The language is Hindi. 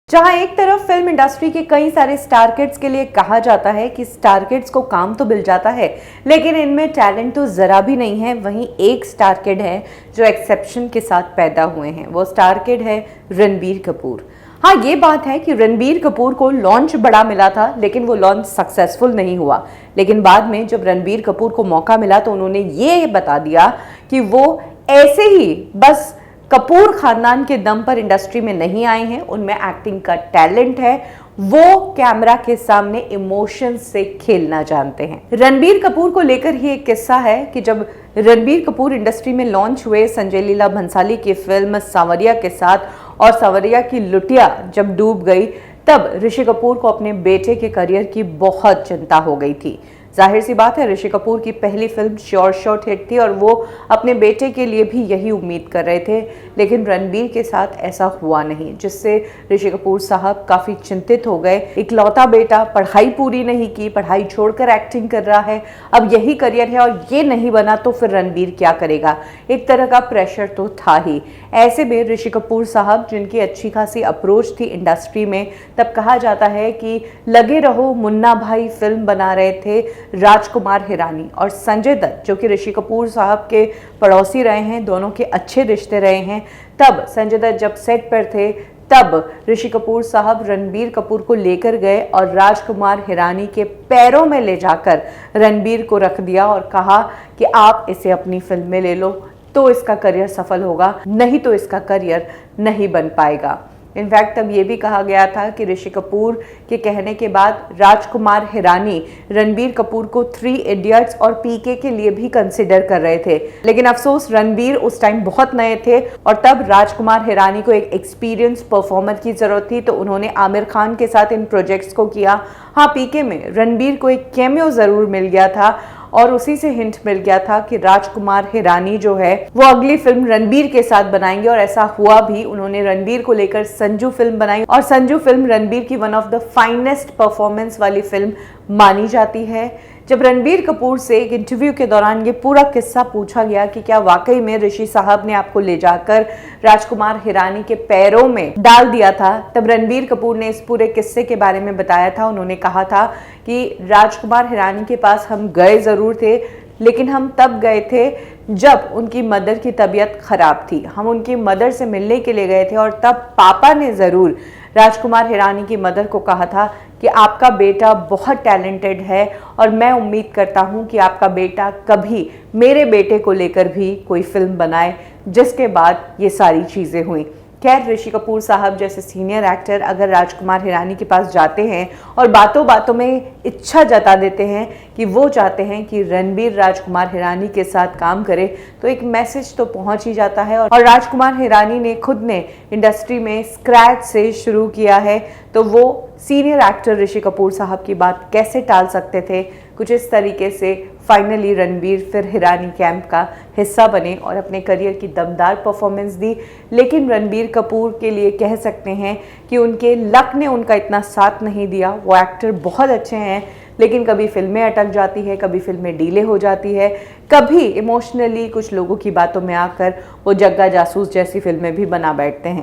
जहां एक तरफ फिल्म इंडस्ट्री के कई सारे स्टार किड्स के लिए कहा जाता है कि स्टार किड्स को काम तो मिल जाता है, लेकिन इनमें टैलेंट तो जरा भी नहीं है। वहीं एक स्टार किड है जो एक्सेप्शन के साथ पैदा हुए हैं। वो स्टार किड है रणबीर कपूर। हाँ, ये बात है कि रणबीर कपूर को लॉन्च बड़ा मिला था, लेकिन वो लॉन्च सक्सेसफुल नहीं हुआ। लेकिन बाद में जब रणबीर कपूर को मौका मिला तो उन्होंने ये बता दिया कि वो ऐसे ही बस कपूर खानदान के दम पर इंडस्ट्री में नहीं आए हैं, उनमें एक्टिंग का टैलेंट है। वो कैमरा के सामने इमोशंस से खेलना जानते हैं। रणबीर कपूर को लेकर ही एक किस्सा है कि जब रणबीर कपूर इंडस्ट्री में लॉन्च हुए संजय लीला भंसाली की फिल्म सांवरिया के साथ, और सांवरिया की लुटिया जब डूब गई, तब ऋषि कपूर को अपने बेटे के करियर की बहुत चिंता हो गई थी। जाहिर सी बात है, ऋषि कपूर की पहली फिल्म श्योर शॉट हिट थी और वो अपने बेटे के लिए भी यही उम्मीद कर रहे थे। लेकिन रणबीर के साथ ऐसा हुआ नहीं, जिससे ऋषि कपूर साहब काफ़ी चिंतित हो गए। इकलौता बेटा, पढ़ाई पूरी नहीं की, पढ़ाई छोड़कर एक्टिंग कर रहा है, अब यही करियर है और ये नहीं बना तो फिर रणबीर क्या करेगा। एक तरह का प्रेशर तो था ही। ऐसे में ऋषि कपूर साहब, जिनकी अच्छी खासी अप्रोच थी इंडस्ट्री में, तब कहा जाता है कि लगे रहो मुन्ना भाई फिल्म बना रहे थे राजकुमार हिरानी और संजय दत्त, जो कि ऋषि कपूर साहब के पड़ोसी रहे हैं, दोनों के अच्छे रिश्ते रहे हैं। तब संजय दत्त जब सेट पर थे, तब ऋषि कपूर साहब रणबीर कपूर को लेकर गए और राजकुमार हिरानी के पैरों में ले जाकर रणबीर को रख दिया और कहा कि आप इसे अपनी फिल्म में ले लो तो इसका करियर सफल होगा, नहीं तो इसका करियर नहीं बन पाएगा। इनफैक्ट तब ये भी कहा गया था कि ऋषि कपूर के कहने के बाद राजकुमार हिरानी रणबीर कपूर को 3 इडियट्स और पीके के लिए भी कंसिडर कर रहे थे। लेकिन अफसोस, रणबीर उस टाइम बहुत नए थे और तब राजकुमार हिरानी को एक एक्सपीरियंस परफॉर्मर की जरूरत थी, तो उन्होंने आमिर खान के साथ इन प्रोजेक्ट्स को किया। हाँ, पीके में रणबीर को एक कैमियो जरूर मिल गया था और उसी से हिंट मिल गया था कि राजकुमार हिरानी जो है वो अगली फिल्म रणबीर के साथ बनाएंगे, और ऐसा हुआ भी। उन्होंने रणबीर को लेकर संजू फिल्म बनाई और संजू फिल्म रणबीर की one of the finest performance वाली फिल्म मानी जाती है। जब रणबीर कपूर से एक इंटरव्यू के दौरान ये पूरा किस्सा पूछा गया कि क्या वाकई में ऋषि साहब ने आपको ले जाकर राजकुमार हिरानी के पैरों में डाल दिया था, तब रणबीर कपूर ने इस पूरे किस्से के बारे में बताया था। उन्होंने कहा था कि राजकुमार हिरानी के पास हम गए ज़रूर थे, लेकिन हम तब गए थे जब उनकी मदर की तबीयत खराब थी। हम उनकी मदर से मिलने के लिए गए थे और तब पापा ने ज़रूर राजकुमार हिरानी की मदर को कहा था कि आपका बेटा बहुत टैलेंटेड है और मैं उम्मीद करता हूं कि आपका बेटा कभी मेरे बेटे को लेकर भी कोई फिल्म बनाए, जिसके बाद ये सारी चीज़ें हुई। खैर, ऋषि कपूर साहब जैसे सीनियर एक्टर अगर राजकुमार हिरानी के पास जाते हैं और बातों बातों में इच्छा जता देते हैं कि वो चाहते हैं कि रणबीर राजकुमार हिरानी के साथ काम करे, तो एक मैसेज तो पहुंच ही जाता है। और राजकुमार हिरानी ने खुद ने इंडस्ट्री में स्क्रैच से शुरू किया है, तो वो सीनियर एक्टर ऋषि कपूर साहब की बात कैसे टाल सकते थे। कुछ इस तरीके से फाइनली रणबीर फिर हिरानी कैंप का हिस्सा बने और अपने करियर की दमदार परफॉर्मेंस दी। लेकिन रणबीर कपूर के लिए कह सकते हैं कि उनके लक ने उनका इतना साथ नहीं दिया। वो एक्टर बहुत अच्छे हैं, लेकिन कभी फिल्में अटक जाती है, कभी फिल्में डीले हो जाती है, कभी इमोशनली कुछ लोगों की बातों में आकर वो जग्गा जासूस जैसी फिल्में भी बना बैठते हैं।